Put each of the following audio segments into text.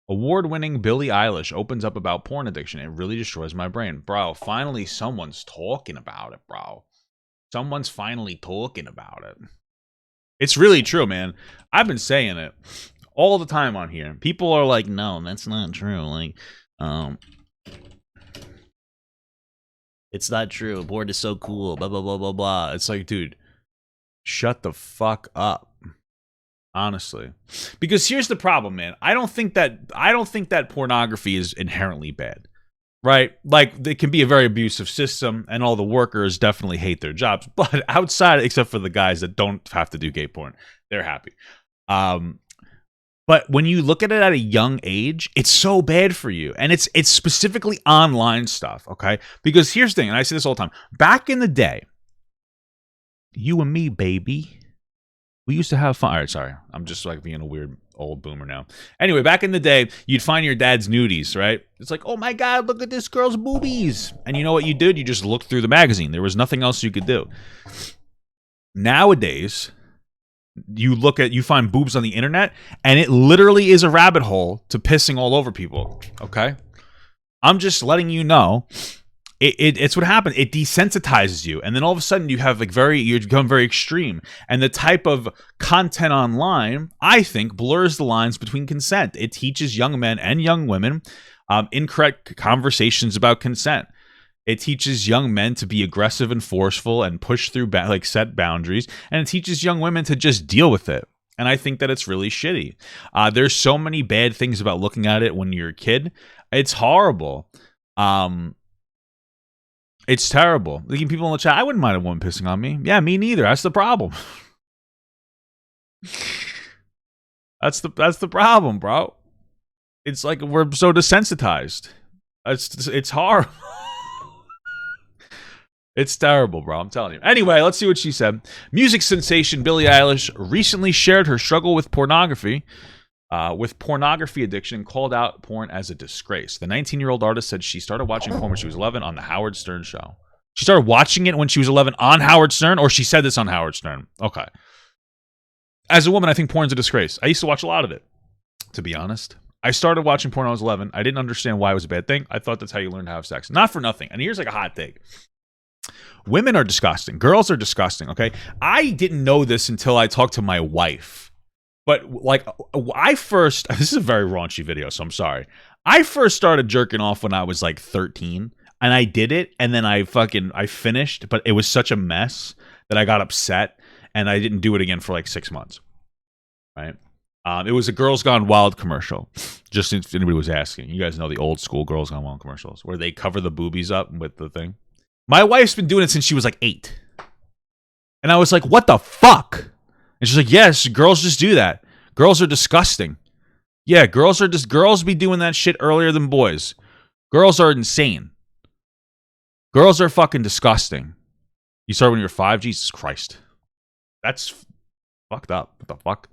Award-winning Billie Eilish opens up about porn addiction. It really destroys my brain. Bro, finally someone's talking about it, bro. Someone's finally talking about it. It's really true, man. I've been saying it all the time on here. People are like, no, that's not true. Like, it's not true. Porn is so cool. Blah, blah, blah, blah, blah. It's like, dude, shut the fuck up. Honestly. Because here's the problem, man. I don't think that pornography is inherently bad. Right? Like, it can be a very abusive system, and all the workers definitely hate their jobs. But outside, except for the guys that don't have to do gay porn, they're happy. But when you look at it at a young age, it's so bad for you. And it's specifically online stuff, okay? Because here's the thing, and I say this all the time. Back in the day, you and me, baby, we used to have fun. All right, sorry. I'm just like being a weird old boomer now. Anyway, back in the day, you'd find your dad's nudies, right? It's like, oh my God, look at this girl's boobies. And you know what you did? You just looked through the magazine. There was nothing else you could do. Nowadays, you find boobs on the internet, and it literally is a rabbit hole to pissing all over people, okay? I'm just letting you know. It's what happens. It desensitizes you, and then all of a sudden you become very extreme. And the type of content online, I think, blurs the lines between consent. It teaches young men and young women incorrect conversations about consent. It teaches young men to be aggressive and forceful and push through set boundaries, and it teaches young women to just deal with it. And I think that it's really shitty. There's so many bad things about looking at it when you're a kid. It's horrible. It's terrible. Looking people in the chat, I wouldn't mind a woman pissing on me. Yeah, me neither. That's the problem. That's the problem, bro. It's like we're so desensitized. It's horrible. It's terrible, bro. I'm telling you. Anyway, let's see what she said. Music sensation Billie Eilish recently shared her struggle with pornography addiction, and called out porn as a disgrace. The 19-year-old artist said she started watching porn when she was 11 on the Howard Stern show. She started watching it when she was 11 on Howard Stern, or she said this on Howard Stern? Okay. As a woman, I think porn's a disgrace. I used to watch a lot of it, to be honest. I started watching porn when I was 11. I didn't understand why it was a bad thing. I thought that's how you learn to have sex. Not for nothing. And here's like a hot take. Women are disgusting. Girls are disgusting, okay? I didn't know this until I talked to my wife. But, like, this is a very raunchy video, so I'm sorry. I first started jerking off when I was, like, 13. And I did it, and then I finished. But it was such a mess that I got upset. And I didn't do it again for, like, 6 months. Right? It was a Girls Gone Wild commercial. Just if anybody was asking. You guys know the old school Girls Gone Wild commercials. Where they cover the boobies up with the thing. My wife's been doing it since she was, like, 8. And I was like, what the fuck? And she's like, yes, girls just do that. Girls are disgusting. Yeah, girls be doing that shit earlier than boys. Girls are insane. Girls are fucking disgusting. You started when you were 5? Jesus Christ. That's fucked up. What the fuck?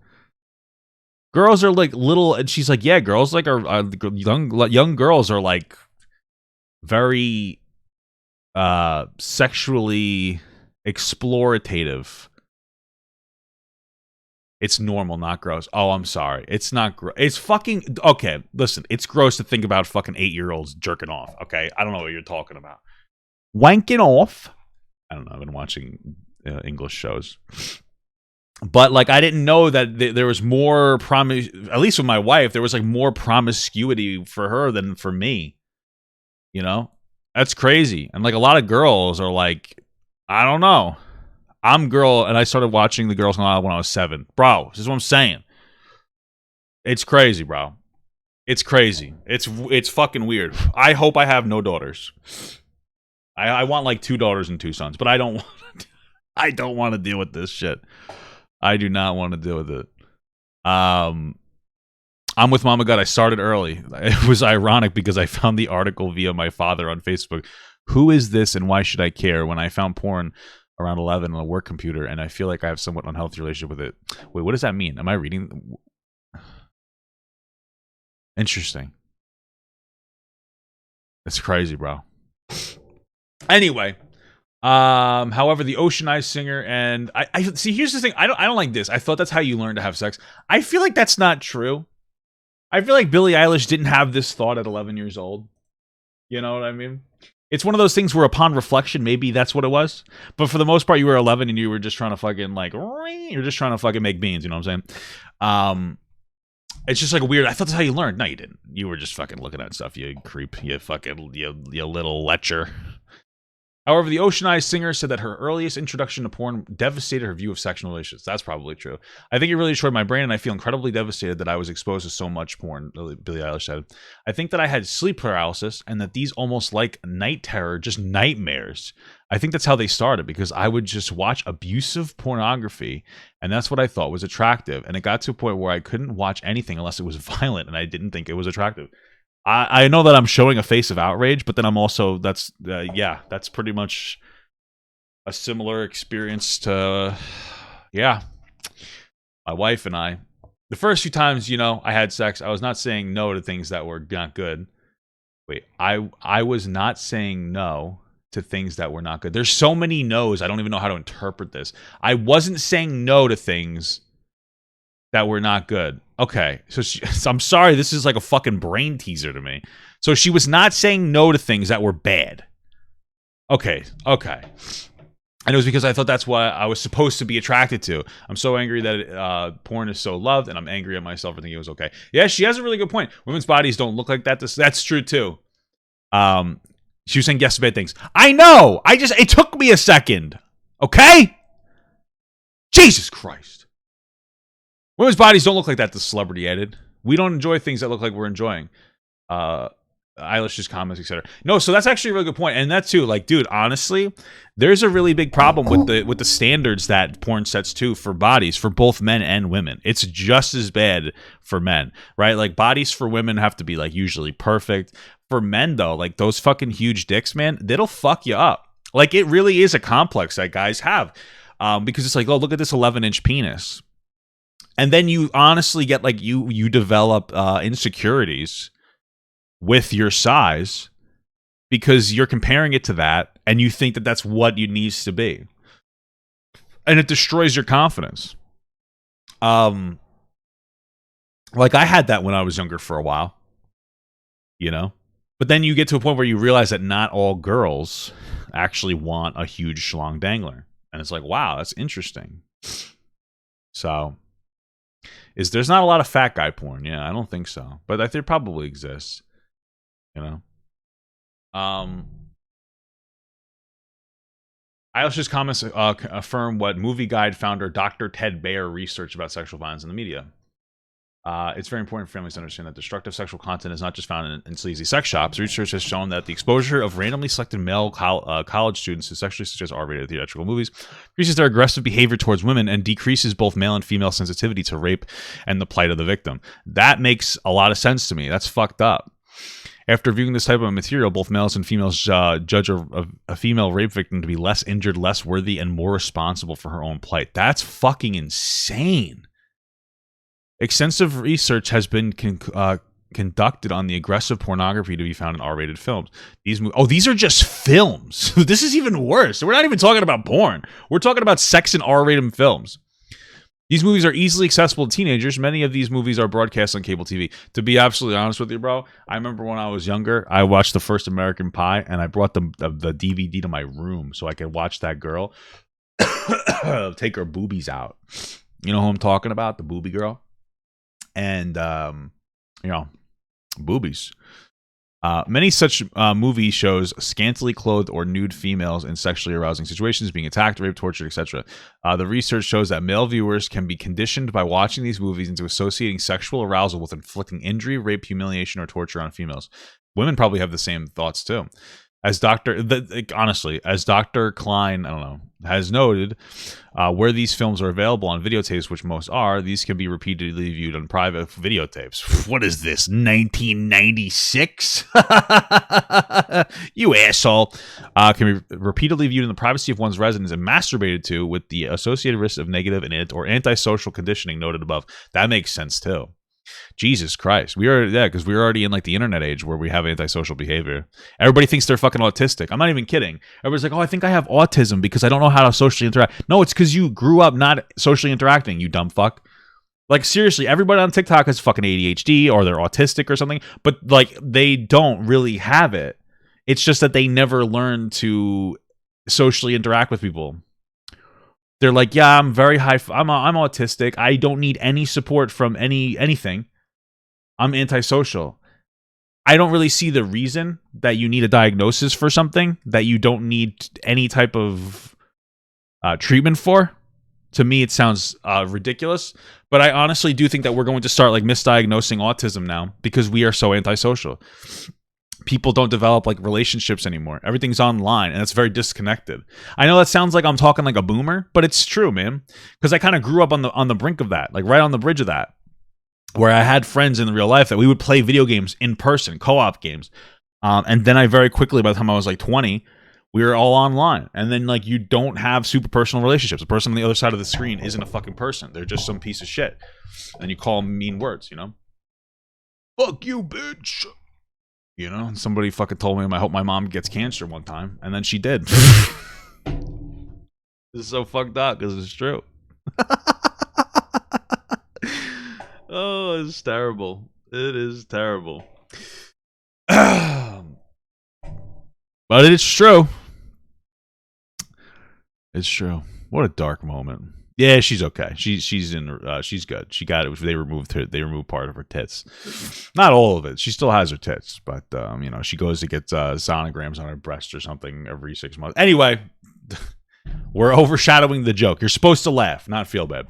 Girls are like little, and she's like, yeah, girls like are young girls are like very sexually explorative. It's normal, not gross. Oh, I'm sorry. It's not gross. It's fucking... Okay, listen. It's gross to think about fucking 8-year-olds jerking off, okay? I don't know what you're talking about. Wanking off? I don't know. I've been watching English shows. But, like, I didn't know that there was more at least with my wife, there was, like, more promiscuity for her than for me. You know? That's crazy. And, like, a lot of girls are like, I don't know. I'm girl, and I started watching the Girls Gone Wild when I was 7. Bro, this is what I'm saying. It's crazy, bro. It's crazy. It's fucking weird. I hope I have no daughters. I want like 2 daughters and 2 sons, but I don't want to deal with this shit. I do not want to deal with it. I'm with Mama God. I started early. It was ironic because I found the article via my father on Facebook. Who is this and why should I care? When I found porn around 11 on a work computer, and I feel like I have somewhat unhealthy relationship with it. Wait, what does that mean? Am I reading? Interesting. It's crazy, bro. Anyway, however, the Oceanized Singer, and I see. Here's the thing. I don't like this. I thought that's how you learn to have sex. I feel like that's not true. I feel like Billie Eilish didn't have this thought at 11 years old. You know what I mean? It's one of those things where upon reflection, maybe that's what it was. But for the most part, you were 11 and you were just trying to fucking like, you're just trying to fucking make beans. You know what I'm saying? It's just like a weird. I thought that's how you learned. No, you didn't. You were just fucking looking at stuff. You creep. You fucking you little lecher. However, the Oceanized Singer said that her earliest introduction to porn devastated her view of sexual relations. That's probably true. I think it really destroyed my brain, and I feel incredibly devastated that I was exposed to so much porn, Billie Eilish said. I think that I had sleep paralysis, and that these almost like night terror, just nightmares. I think that's how they started, because I would just watch abusive pornography, and that's what I thought was attractive. And it got to a point where I couldn't watch anything unless it was violent, and I didn't think it was attractive. I know that I'm showing a face of outrage, but then I'm also, that's pretty much a similar experience to, my wife and I. The first few times, I had sex, I was not saying no to things that were not good. Wait, I was not saying no to things that were not good. There's so many no's, I don't even know how to interpret this. I wasn't saying no to things that were not good. Okay, so I'm sorry, this is like a fucking brain teaser to me. So she was not saying no to things that were bad. Okay. And it was because I thought that's what I was supposed to be attracted to. I'm so angry that porn is so loved, and I'm angry at myself for thinking it was okay. Yeah, she has a really good point. Women's bodies don't look like that. That's true too. She was saying yes to bad things. I know! It took me a second. Okay? Jesus Christ. Women's bodies don't look like that, the celebrity added. We don't enjoy things that look like we're enjoying. Eilish's comments, etc. No, so that's actually a really good point. And that too, like, dude, honestly, there's a really big problem with the standards that porn sets too for bodies, for both men and women. It's just as bad for men, right? Like, bodies for women have to be like usually perfect. For men though, like those fucking huge dicks, man, that'll fuck you up. Like, it really is a complex that guys have. Because it's like, oh, look at this 11-inch penis. And then you honestly get like you develop insecurities with your size because you're comparing it to that, and you think that that's what it needs to be, and it destroys your confidence. Like, I had that when I was younger for a while, but then you get to a point where you realize that not all girls actually want a huge schlong dangler, and it's like, wow, that's interesting. So. There's not a lot of fat guy porn? Yeah, I don't think so. But there probably exists. Eilish's comments affirm what Movie Guide founder Dr. Ted Baer researched about sexual violence in the media. It's very important for families to understand that destructive sexual content is not just found in sleazy sex shops. Research has shown that the exposure of randomly selected male college students to sexually suggest R-rated theatrical movies increases their aggressive behavior towards women and decreases both male and female sensitivity to rape and the plight of the victim. That makes a lot of sense to me. That's fucked up. After viewing this type of material, both males and females judge a female rape victim to be less injured, less worthy, and more responsible for her own plight. That's fucking insane. Extensive research has been conducted on the aggressive pornography to be found in R-rated films. These are just films. This is even worse. We're not even talking about porn. We're talking about sex in R-rated films. These movies are easily accessible to teenagers. Many of these movies are broadcast on cable TV. To be absolutely honest with you, bro, I remember when I was younger, I watched the first American Pie, and I brought the DVD to my room so I could watch that girl take her boobies out. You know who I'm talking about? The boobie girl. And, boobies. Many such movie shows scantily clothed or nude females in sexually arousing situations, being attacked, raped, tortured, etc. The research shows that male viewers can be conditioned by watching these movies into associating sexual arousal with inflicting injury, rape, humiliation, or torture on females. Women probably have the same thoughts too. As Dr. Klein, has noted, where these films are available on videotapes, which most are, these can be repeatedly viewed on private videotapes. What is this, 1996? You asshole. Can be repeatedly viewed in the privacy of one's residence and masturbated to with the associated risks of negative or antisocial conditioning noted above. That makes sense too. Jesus Christ. Because we're already in like the internet age where we have antisocial behavior. Everybody thinks they're fucking autistic. I'm not even kidding. Everybody's like, oh, I think I have autism because I don't know how to socially interact. No, it's because you grew up not socially interacting, you dumb fuck. Like, seriously, everybody on TikTok has fucking ADHD or they're autistic or something, but like they don't really have it. It's just that they never learn to socially interact with people. They're like, yeah, I'm very high. I'm autistic. I don't need any support from anything. I'm antisocial. I don't really see the reason that you need a diagnosis for something that you don't need any type of treatment for. To me, it sounds ridiculous, but I honestly do think that we're going to start like misdiagnosing autism now because we are so antisocial. People don't develop like relationships anymore. Everything's online, and it's very disconnected. I know that sounds like I'm talking like a boomer, but it's true, man. Because I kind of grew up on the brink of that, like right on the bridge of that, where I had friends in real life that we would play video games in person, co-op games, and then I very quickly, by the time I was like 20. We were all online. And then, like, you don't have super personal relationships. The person on the other side of the screen isn't a fucking person. They're just some piece of shit. And you call them mean words, you know? Fuck you, bitch. You know? And somebody fucking told me I hope my mom gets cancer one time. And then she did. This is so fucked up because it's true. Oh, it's terrible. It is terrible. But it's true. It's true. What a dark moment. Yeah, she's okay. She's good. She got it. They removed part of her tits. Not all of it. She still has her tits, but you know, she goes to get sonograms on her breast or something every 6 months. Anyway, we're overshadowing the joke. You're supposed to laugh, not feel bad.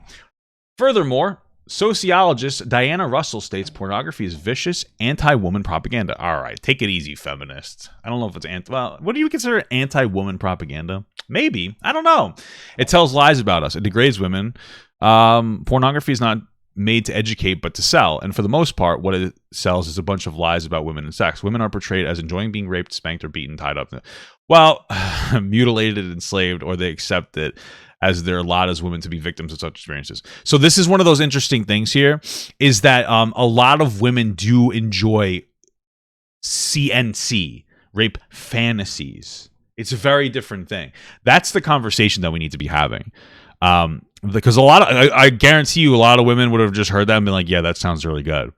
Furthermore, sociologist Diana Russell states pornography is vicious anti-woman propaganda. All right, take it easy, feminists. I don't know if it's well, what do you consider anti-woman propaganda? Maybe. I don't know. It tells lies about us. It degrades women. Pornography is not made to educate, but to sell. And for the most part, what it sells is a bunch of lies about women and sex. Women are portrayed as enjoying being raped, spanked, or beaten, tied up. Well, mutilated, enslaved, or they accept it as their lot as women to be victims of such experiences. So this is one of those interesting things here, is that a lot of women do enjoy CNC, rape fantasies. It's a very different thing. That's the conversation that we need to be having. Because I guarantee you a lot of women would have just heard that and been like, yeah, that sounds really good.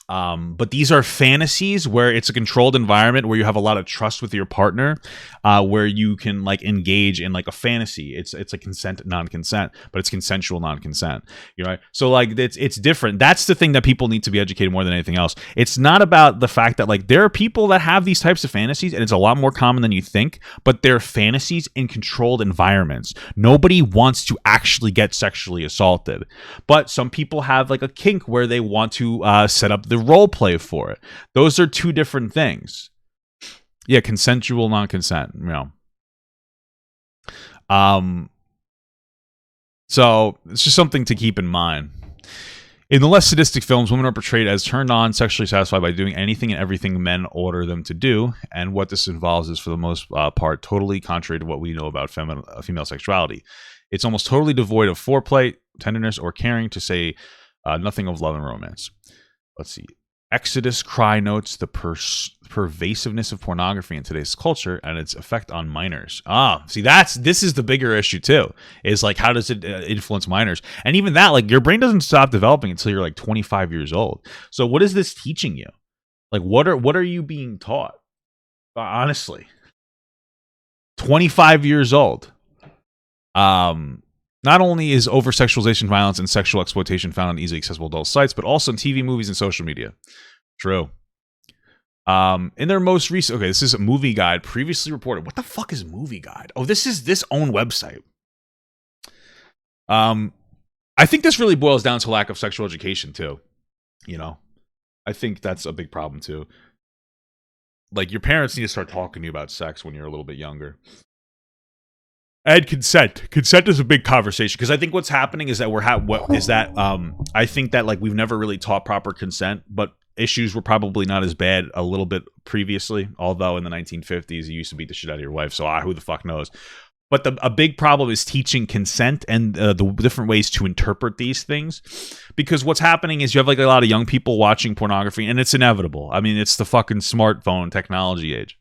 But these are fantasies where it's a controlled environment where you have a lot of trust with your partner, where you can like engage in like a fantasy. It's a consent, non-consent, but it's consensual non-consent. You know, right? So like it's different. That's the thing that people need to be educated more than anything else. It's not about the fact that like there are people that have these types of fantasies, and it's a lot more common than you think, but they're fantasies in controlled environments. Nobody wants to actually get sexually assaulted, but some people have like a kink where they want to set up the role play for it. Those are two different things. Yeah, consensual non-consent, you know. So it's just something to keep in mind. In the less sadistic films, women are portrayed as turned on, sexually satisfied by doing anything and everything men order them to do, and what this involves is for the most part totally contrary to what we know about female sexuality. It's almost totally devoid of foreplay, tenderness, or caring, to say nothing of love and romance. Let's see. Exodus Cry notes the pervasiveness of pornography in today's culture and its effect on minors. See, this is the bigger issue too. Is like, how does it influence minors? And even that, like, your brain doesn't stop developing until you're like 25 years old. So what is this teaching you? Like, what are you being taught? Honestly, 25 years old. Not only is over-sexualization, violence, and sexual exploitation found on easily accessible adult sites, but also in TV, movies, and social media. True. In their most recent... Okay, this is a Movie Guide previously reported. What the fuck is Movie Guide? Oh, this is this own website. I think this really boils down to lack of sexual education, too. You know? I think that's a big problem, too. Like, your parents need to start talking to you about sex when you're a little bit younger. And consent. Consent is a big conversation, because I think what's happening is that I think that like we've never really taught proper consent, but issues were probably not as bad a little bit previously. Although in the 1950s you used to beat the shit out of your wife, so who the fuck knows? But a big problem is teaching consent and the different ways to interpret these things, because what's happening is you have like a lot of young people watching pornography, and it's inevitable. I mean, it's the fucking smartphone technology age,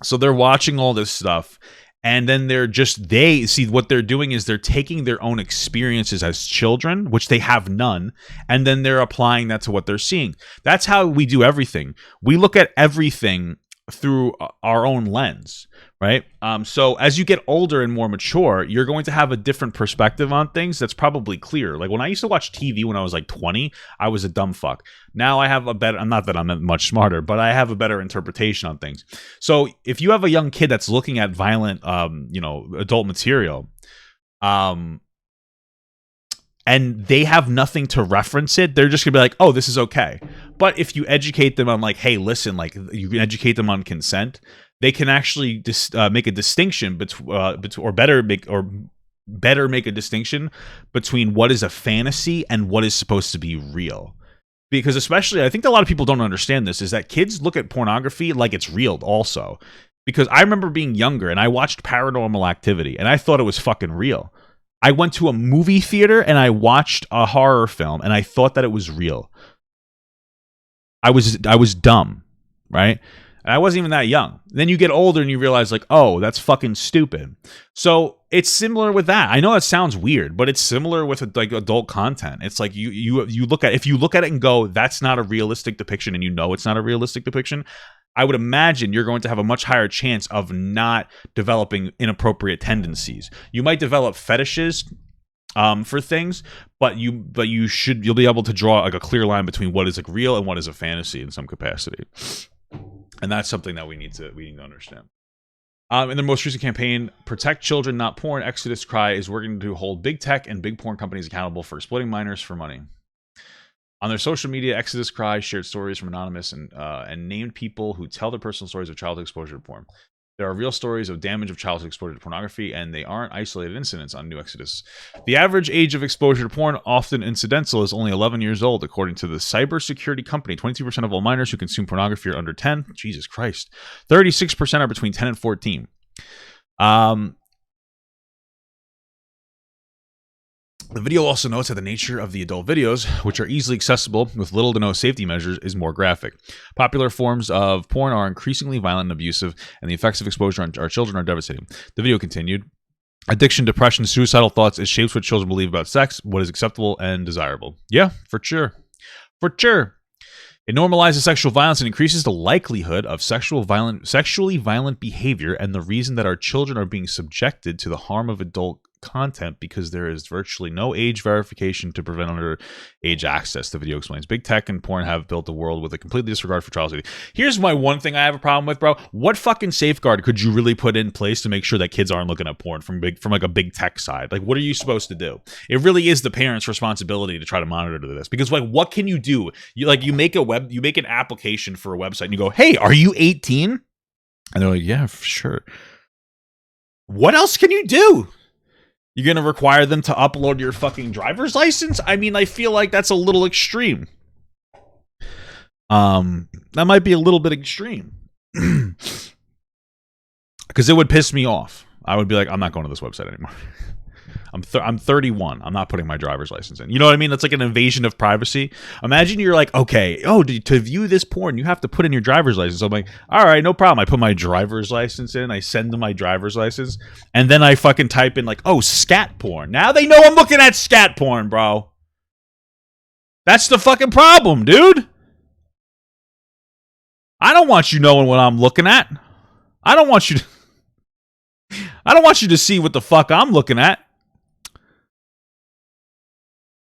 so they're watching all this stuff. And then they see what they're doing is they're taking their own experiences as children, which they have none, and then they're applying that to what they're seeing. That's how we do everything. We look at everything through our own lens, right? So as you get older and more mature, you're going to have a different perspective on things that's probably clear. Like when I used to watch TV when I was like 20, I was a dumb fuck. Now I have a better, not that I'm much smarter, but I have a better interpretation on things. So if you have a young kid that's looking at violent, adult material, and they have nothing to reference it, they're just gonna be like, oh, this is okay. But if you educate them on like, hey, listen, like you can educate them on consent, they can actually make a distinction better make a distinction between what is a fantasy and what is supposed to be real. Because especially, I think a lot of people don't understand this, is that kids look at pornography like it's real also. Because I remember being younger and I watched Paranormal Activity and I thought it was fucking real. I went to a movie theater and I watched a horror film and I thought that it was real. I was dumb, right? And I wasn't even that young. Then you get older and you realize like, oh, that's fucking stupid. So it's similar with that. I know that sounds weird, but it's similar with like adult content. It's like you look at, if you look at it and go, that's not a realistic depiction, and you know it's not a realistic depiction, I would imagine you're going to have a much higher chance of not developing inappropriate tendencies. You might develop fetishes for things, but you'll be able to draw like a clear line between what is like real and what is a fantasy in some capacity. And that's something that we need to understand. In their most recent campaign, Protect Children Not Porn, Exodus Cry is working to hold big tech and big porn companies accountable for exploiting minors for money. On their social media, Exodus Cry shared stories from anonymous and named people who tell their personal stories of childhood exposure to porn. There are real stories of damage of childhood exposure to pornography, and they aren't isolated incidents on New Exodus. The average age of exposure to porn, often incidental, is only 11 years old, according to the cybersecurity company. 22% of all minors who consume pornography are under 10. Jesus Christ. 36% are between 10 and 14. The video also notes that the nature of the adult videos, which are easily accessible with little to no safety measures, is more graphic. Popular forms of porn are increasingly violent and abusive, and the effects of exposure on our children are devastating. The video continued. Addiction, depression, suicidal thoughts, it shapes what children believe about sex, what is acceptable and desirable. Yeah, for sure. For sure. It normalizes sexual violence and increases the likelihood of sexually violent behavior, and the reason that our children are being subjected to the harm of adult content because there is virtually no age verification to prevent underage access, the video explains. Big tech and porn have built a world with a complete disregard for child safety. Here's my one thing I have a problem with, bro. What fucking safeguard could you really put in place to make sure that kids aren't looking at porn from like a big tech side? Like, what are you supposed to do? It really is the parents' responsibility to try to monitor this, because like, what can you do? You make an application for a website and you go, hey, are you 18? And they're like, yeah, for sure. What else can you do? You're going to require them to upload your fucking driver's license? I mean, I feel like that's a little extreme. That might be a little bit extreme. Because it would piss me off. I would be like, I'm not going to this website anymore. I'm 31. I'm not putting my driver's license in. You know what I mean? That's like an invasion of privacy. Imagine you're like, okay, to view this porn, you have to put in your driver's license. So I'm like, all right, no problem. I put my driver's license in. I send them my driver's license. And then I fucking type in like, oh, scat porn. Now they know I'm looking at scat porn, bro. That's the fucking problem, dude. I don't want you knowing what I'm looking at. I don't want you to see what the fuck I'm looking at.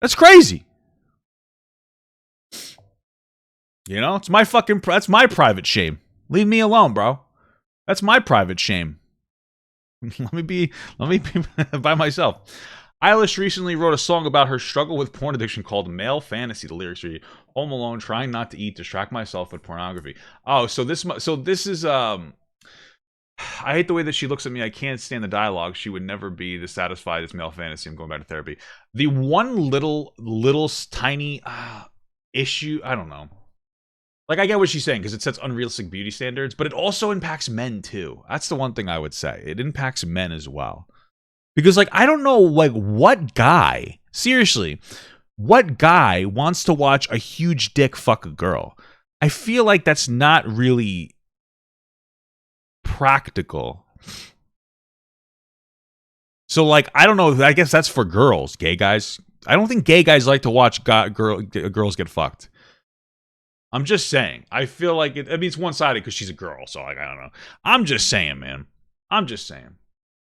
That's crazy. You know, that's my private shame. Leave me alone, bro. That's my private shame. Let me be by myself. Eilish recently wrote a song about her struggle with porn addiction called Male Fantasy. The lyrics read, home alone, trying not to eat, distract myself with pornography. Oh, so this is I hate the way that she looks at me. I can't stand the dialogue. She would never be this satisfied as male fantasy. I'm going back to therapy. The one little tiny issue, I don't know. Like, I get what she's saying because it sets unrealistic beauty standards, but it also impacts men too. That's the one thing I would say. It impacts men as well. Because, like, I don't know, like, what guy wants to watch a huge dick fuck a girl? I feel like that's not really practical. So, like, I don't know. I guess that's for girls, gay guys. I don't think gay guys like to watch girls get fucked. I'm just saying. I feel like I mean, it's one-sided because she's a girl. So, like, I don't know. I'm just saying, man. I'm just saying.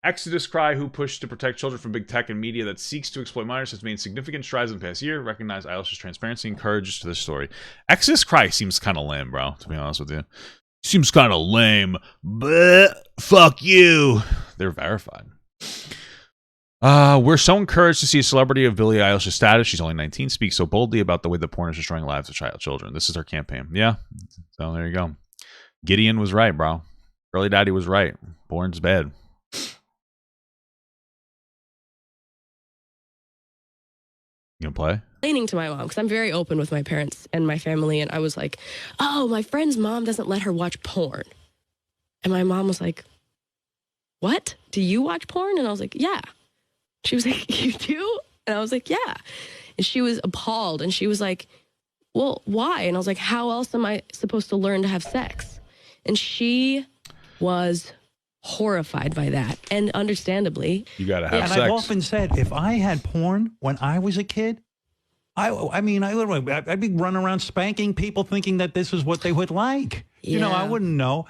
Exodus Cry, who pushed to protect children from big tech and media that seeks to exploit minors, has made significant strides in the past year. Recognize Eilish's transparency and courage to this story. Exodus Cry seems kind of lame, bro, to be honest with you. Seems kind of lame. But fuck you. They're verified. We're so encouraged to see a celebrity of Billie Eilish's status. She's only 19. Speak so boldly about the way that porn is destroying lives of children. This is our campaign. Yeah. So there you go. Gideon was right, bro. Early Daddy was right. Porn's bad. You gonna play? Explaining to my mom, because I'm very open with my parents and my family, and I was like, oh, my friend's mom doesn't let her watch porn. And my mom was like, what? Do you watch porn? And I was like, yeah. She was like, you do? And I was like, yeah. And she was appalled, and she was like, well, why? And I was like, how else am I supposed to learn to have sex? And she was horrified by that, and understandably. You gotta have sex. And I've often said, if I had porn when I was a kid, I'd be running around spanking people thinking that this is what they would like. Yeah. You know, I wouldn't know.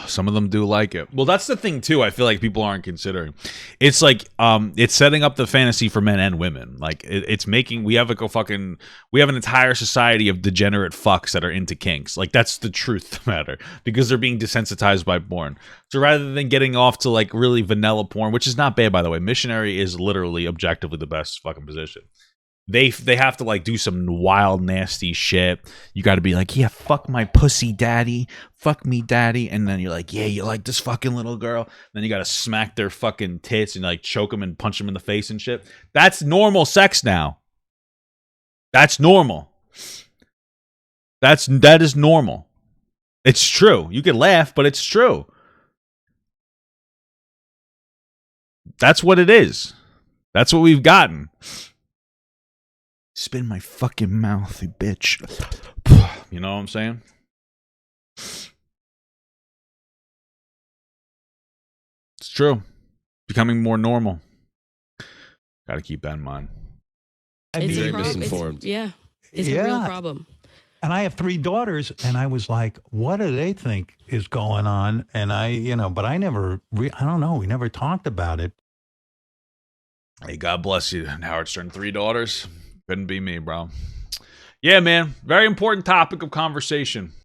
Some of them do like it. Well, that's the thing too. I feel like people aren't considering. It's like it's setting up the fantasy for men and women. Like it's making we have an entire society of degenerate fucks that are into kinks. Like that's the truth of the matter, because they're being desensitized by porn. So rather than getting off to like really vanilla porn, which is not bad by the way, missionary is literally objectively the best fucking position. They have to like do some wild nasty shit. You got to be like, yeah, fuck my pussy daddy, fuck me daddy, and then you're like, yeah, you like this fucking little girl. Then you got to smack their fucking tits and like choke them and punch them in the face and shit. That's normal sex now. That's normal. That is normal. It's true. You can laugh, but it's true. That's what it is. That's what we've gotten. Spin my fucking mouth, you bitch. You know what I'm saying? It's true. Becoming more normal. Got to keep that in mind. It's very a problem. misinformed. It's a real problem. And I have 3 daughters, and I was like, what do they think is going on? And but I never, I don't know. We never talked about it. Hey, God bless you. Howard Stern, 3 daughters. Couldn't be me, bro. Yeah, man. Very important topic of conversation.